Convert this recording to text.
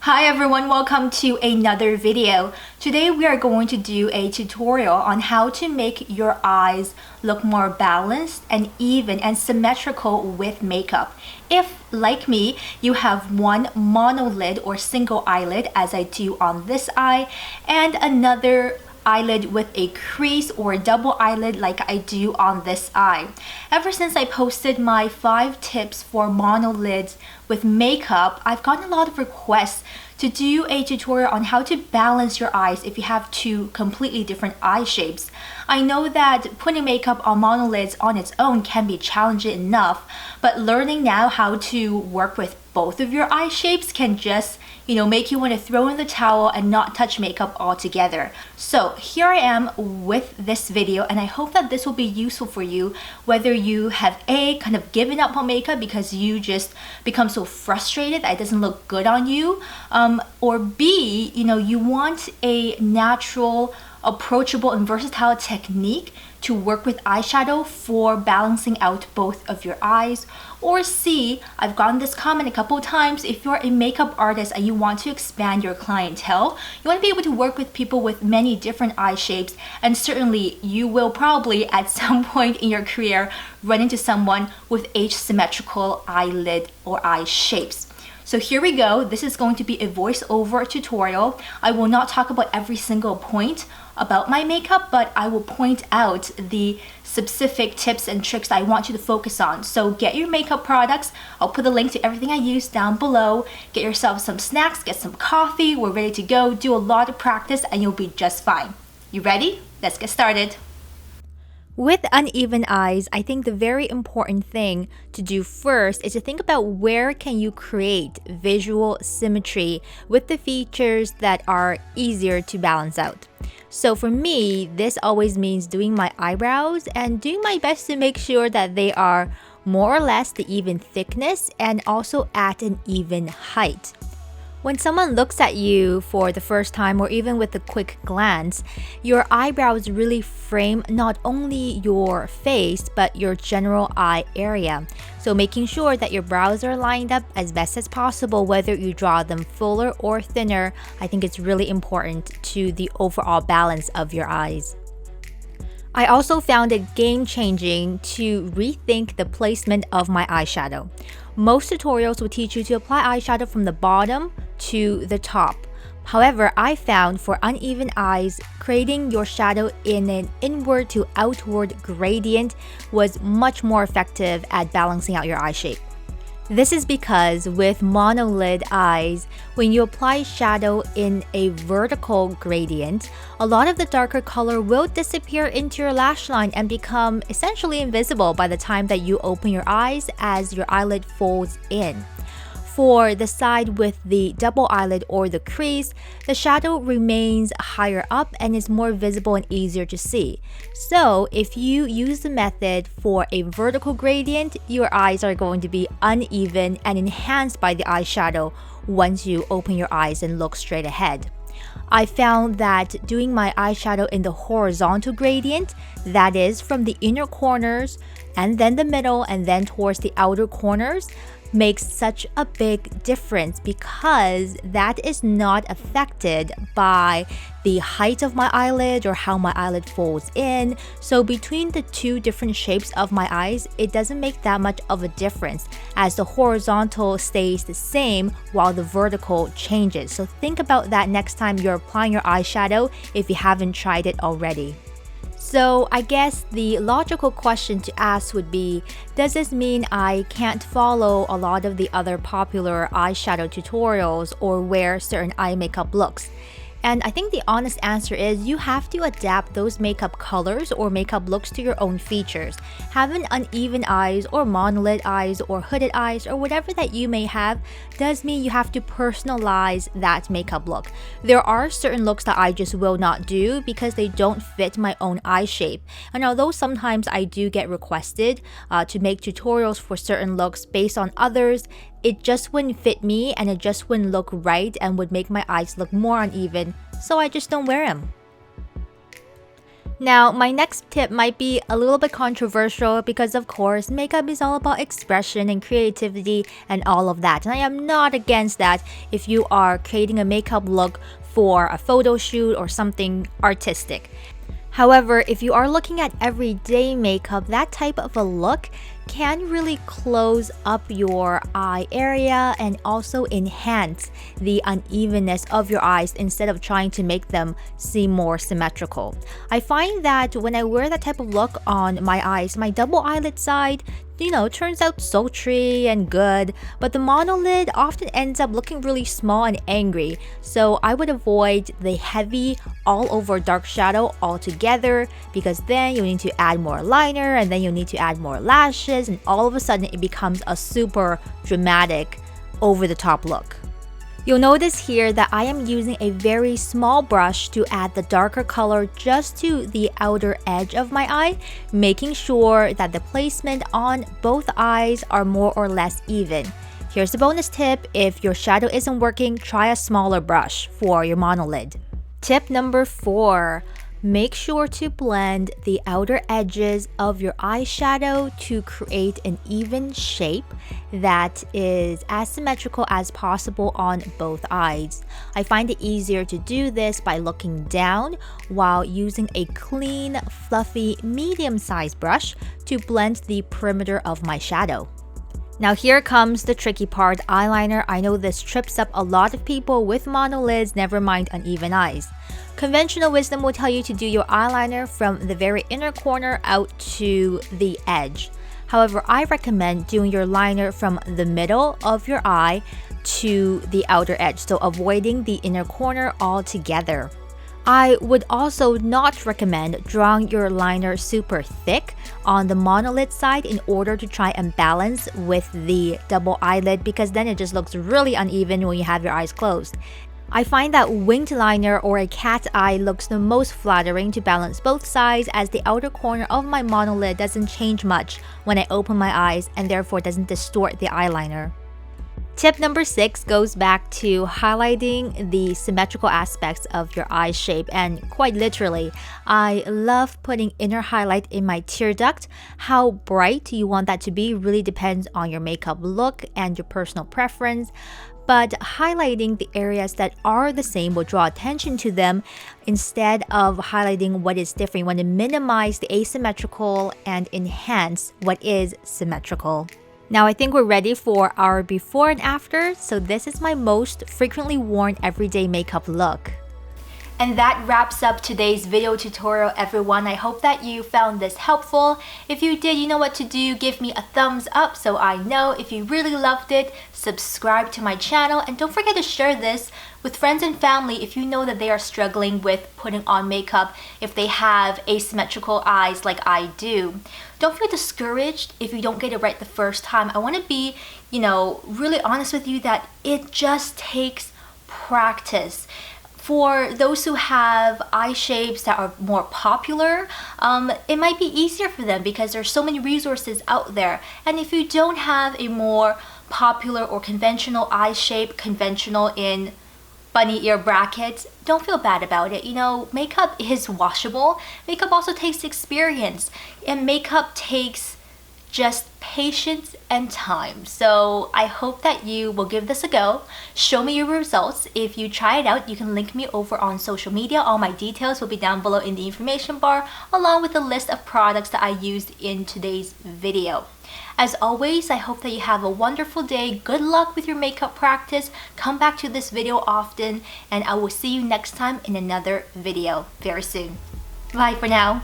Hi everyone, welcome to another video. Today we are going to do a tutorial on how to make your eyes look more balanced and even and symmetrical with makeup. If, like me, you have one monolid or single eyelid as I do on this eye and another eyelid with a crease or double eyelid like I do on this eye. Ever since I posted my 5 tips for monolids with makeup, I've gotten a lot of requests to do a tutorial on how to balance your eyes if you have two completely different eye shapes. I know that putting makeup on monolids on its own can be challenging enough, but learning now how to work with both of your eye shapes can just make you want to throw in the towel and not touch makeup altogether. So here I am with this video, and I hope that this will be useful for you, whether you have kind of given up on makeup because you just become so frustrated that it doesn't look good on you, or B, you want a natural, approachable and versatile technique to work with eyeshadow for balancing out both of your eyes, or C, I've gotten this comment a couple of times, if you're a makeup artist and you want to expand your clientele, you want to be able to work with people with many different eye shapes, and certainly you will probably at some point in your career run into someone with asymmetrical eyelid or eye shapes. So here we go. This is going to be a voiceover tutorial. I will not talk about every single point about my makeup, but I will point out the specific tips and tricks I want you to focus on. So get your makeup products. I'll put the link to everything I use down below. Get yourself some snacks, get some coffee. We're ready to go. Do a lot of practice and you'll be just fine. You ready? Let's get started. With uneven eyes, I think the very important thing to do first is to think about where can you create visual symmetry with the features that are easier to balance out. So for me, this always means doing my eyebrows and doing my best to make sure that they are more or less the even thickness and also at an even height. When someone looks at you for the first time or even with a quick glance, your eyebrows really frame not only your face but your general eye area. So making sure that your brows are lined up as best as possible, whether you draw them fuller or thinner, I think it's really important to the overall balance of your eyes. I also found it game-changing to rethink the placement of my eyeshadow. Most tutorials will teach you to apply eyeshadow from the bottom to the top. However, I found for uneven eyes, creating your shadow in an inward to outward gradient was much more effective at balancing out your eye shape. This is because with monolid eyes, when you apply shadow in a vertical gradient, a lot of the darker color will disappear into your lash line and become essentially invisible by the time that you open your eyes as your eyelid folds in. For the side with the double eyelid or the crease, the shadow remains higher up and is more visible and easier to see. So if you use the method for a vertical gradient, your eyes are going to be uneven and enhanced by the eyeshadow once you open your eyes and look straight ahead. I found that doing my eyeshadow in the horizontal gradient, that is from the inner corners and then the middle and then towards the outer corners, makes such a big difference because that is not affected by the height of my eyelid or how my eyelid folds in. So between the two different shapes of my eyes, it doesn't make that much of a difference as the horizontal stays the same while the vertical changes. So think about that next time you're applying your eyeshadow if you haven't tried it already. So I guess the logical question to ask would be, does this mean I can't follow a lot of the other popular eyeshadow tutorials or wear certain eye makeup looks? And I think the honest answer is you have to adapt those makeup colors or makeup looks to your own features. Having uneven eyes or monolid eyes or hooded eyes or whatever that you may have does mean you have to personalize that makeup look. There are certain looks that I just will not do because they don't fit my own eye shape. And although sometimes I do get requested to make tutorials for certain looks based on others, it just wouldn't fit me and it just wouldn't look right and would make my eyes look more uneven, so I just don't wear them. Now, my next tip might be a little bit controversial because, of course, makeup is all about expression and creativity and all of that. And I am not against that if you are creating a makeup look for a photo shoot or something artistic. However, if you are looking at everyday makeup, that type of a look can really close up your eye area and also enhance the unevenness of your eyes instead of trying to make them seem more symmetrical. I find that when I wear that type of look on my eyes, my double eyelid side, turns out sultry and good, but the monolid often ends up looking really small and angry. So I would avoid the heavy all over dark shadow altogether, because then you need to add more liner and then you need to add more lashes, and all of a sudden it becomes a super dramatic over the top look. You'll notice here that I am using a very small brush to add the darker color just to the outer edge of my eye, making sure that the placement on both eyes are more or less even. Here's the bonus tip: if your shadow isn't working, try a smaller brush for your monolid. Tip number 4. Make sure to blend the outer edges of your eyeshadow to create an even shape that is as symmetrical as possible on both eyes. I find it easier to do this by looking down while using a clean, fluffy, medium-sized brush to blend the perimeter of my shadow. Now here comes the tricky part: eyeliner. I know this trips up a lot of people with monolids, never mind uneven eyes. Conventional wisdom will tell you to do your eyeliner from the very inner corner out to the edge. However, I recommend doing your liner from the middle of your eye to the outer edge, so avoiding the inner corner altogether. I would also not recommend drawing your liner super thick on the monolid side in order to try and balance with the double eyelid, because then it just looks really uneven when you have your eyes closed. I find that winged liner or a cat eye looks the most flattering to balance both sides, as the outer corner of my monolid doesn't change much when I open my eyes and therefore doesn't distort the eyeliner. Tip number 6 goes back to highlighting the symmetrical aspects of your eye shape, and quite literally, I love putting inner highlight in my tear duct. How bright you want that to be really depends on your makeup look and your personal preference, but highlighting the areas that are the same will draw attention to them instead of highlighting what is different. You want to minimize the asymmetrical and enhance what is symmetrical. Now I think we're ready for our before and after, so this is my most frequently worn everyday makeup look. And that wraps up today's video tutorial, everyone. I hope that you found this helpful. If you did, you know what to do. Give me a thumbs up so I know. If you really loved it, subscribe to my channel, and don't forget to share this with friends and family if you know that they are struggling with putting on makeup, if they have asymmetrical eyes like I do. Don't feel discouraged if you don't get it right the first time. I want to be, really honest with you that it just takes practice. For those who have eye shapes that are more popular, it might be easier for them because there's so many resources out there. And if you don't have a more popular or conventional eye shape, conventional in bunny ear brackets, don't feel bad about it. Makeup is washable. Makeup also takes experience, and makeup takes just patience and time. So I hope that you will give this a go. Show me your results. If you try it out, you can link me over on social media. All my details will be down below in the information bar, along with a list of products that I used in today's video. As always, I hope that you have a wonderful day. Good luck with your makeup practice. Come back to this video often, and I will see you next time in another video very soon. Bye for now.